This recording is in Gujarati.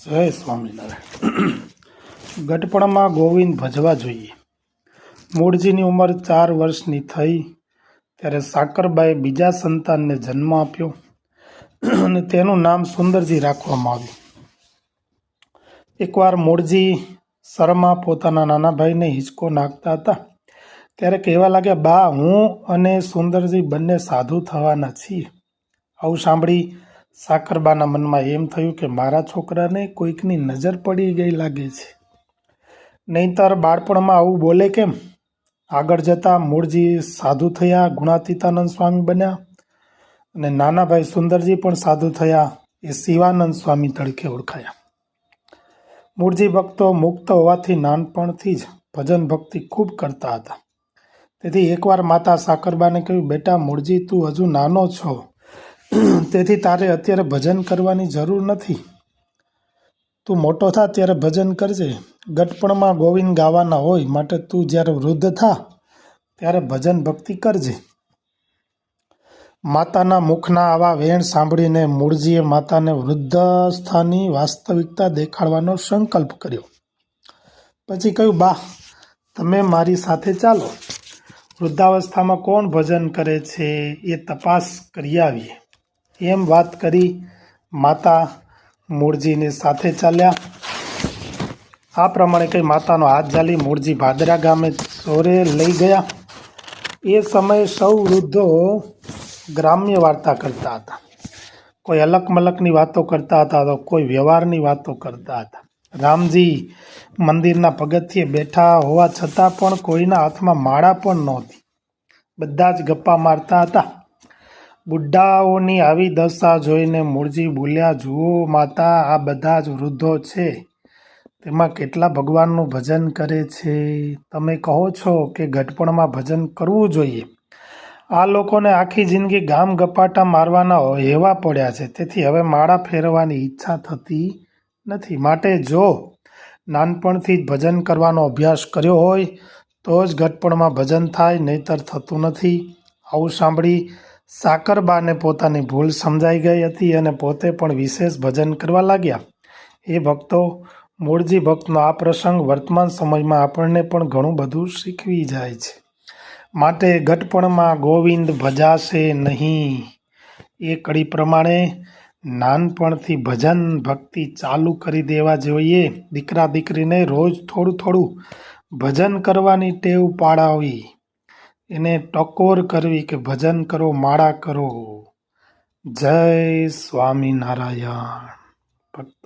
જય સ્વામિનારાયણ। ગટપણમાં ગોવિંદ ભજવા જોઈએ। મૂળજીની ઉંમર 4 વર્ષની થઈ ત્યારે સાકરબાએ બીજા સંતાનને જન્મ આપ્યો અને તેનું નામ સુંદરજી રાખવામાં આવ્યું। એકવાર મૂળજી શરમાં પોતાના નાના ભાઈને હિંચકો નાખતા હતા ત્યારે કહેવા લાગ્યા, બા, હું અને સુંદરજી બંને સાધુ થવાના છીએ। આવું સાંભળી સાકરબાના મનમાં એમ થયું કે મારા છોકરાને કોઈકની નજર પડી ગઈ લાગે છે, નહીંતર બાળપણમાં આવું બોલે કેમ? આગળ જતાં મૂળજી સાધુ થયા, ગુણાતીતાનંદ સ્વામી બન્યા અને નાના ભાઈ સુંદરજી પણ સાધુ થયા, એ શિવાનંદ સ્વામી તરીકે ઓળખાયા। મૂળજી ભક્તો મુક્ત હોવાથી નાનપણથી જ ભજન ભક્તિ ખૂબ કરતા હતા। તેથી એકવાર માતા સાકરબાને કહ્યું, બેટા મૂળજી, તું હજુ નાનો છો, તેથી તારે અત્યારે ભજન કરવાની જરૂર નથી। તું મોટો થા ત્યારે ભજન કરજે। ગટપણમાં ગોવિંદ ગાવાના હોય, માટે તું જ્યારે વૃદ્ધ થા ત્યારે ભજન ભક્તિ કરજે। માતાના મુખના આવા વેણ સાંભળીને મૂળજીએ માતાને વૃદ્ધાવસ્થાની વાસ્તવિકતા દેખાડવાનો સંકલ્પ કર્યો। પછી કહ્યું, બા, તમે મારી સાથે ચાલો, વૃદ્ધાવસ્થામાં કોણ ભજન કરે છે એ તપાસ કરી આવીએ। એમ વાત કરી માતા મૂળજીની સાથે ચાલ્યા। આ પ્રમાણે કહી માતાનો હાથ ઝાલી મૂળજી ભાદરા ગામે ચોરે લઈ ગયા। એ સમયે સૌ વૃદ્ધો ગ્રામ્ય વાર્તા કરતા હતા। કોઈ અલક મલકની વાતો કરતા હતા તો કોઈ વ્યવહારની વાતો કરતા હતા। રામજી મંદિરના પગથિયે બેઠા હોવા છતાં પણ કોઈના હાથમાં માળા પણ નહોતી, બધા જ ગપ્પા મારતા હતા। બુઢ્ઢાઓની આવી દશા જોઈને મૂળજી બોલ્યા, જુઓ માતા, આ બધા જ વૃદ્ધો છે, તેમાં કેટલા ભગવાનનું ભજન કરે છે? તમે કહો છો કે ગટપણમાં ભજન કરવું જોઈએ। આ લોકોને આખી જિંદગી ગામ ગપાટા મારવાના હેવા પડ્યા છે, તેથી હવે માળા ફેરવવાની ઈચ્છા થતી નથી। માટે જો નાનપણથી જ ભજન કરવાનો અભ્યાસ કર્યો હોય તો જ ગટપણમાં ભજન થાય, નહીંતર થતું નથી। આવું સાંભળી સાકરબાને પોતાની ભૂલ સમજાઈ ગઈ હતી અને પોતે પણ વિશેષ ભજન કરવા લાગ્યા। એ ભક્તો, મૂળજી ભક્તનો આ પ્રસંગ વર્તમાન સમયમાં આપણને પણ ઘણું બધું શીખવી જાય છે। માટે ગટપણમાં ગોવિંદ ભજાશે નહીં, એ કડી પ્રમાણે નાનપણથી ભજન ભક્તિ ચાલુ કરી દેવા જોઈએ। દીકરા દીકરીને રોજ થોડું થોડું ભજન કરવાની ટેવ પાડાવી, એને ટકોર કરવી કે ભજન કરો, માળા કરો। જય સ્વામિનારાયણ। ભક્તો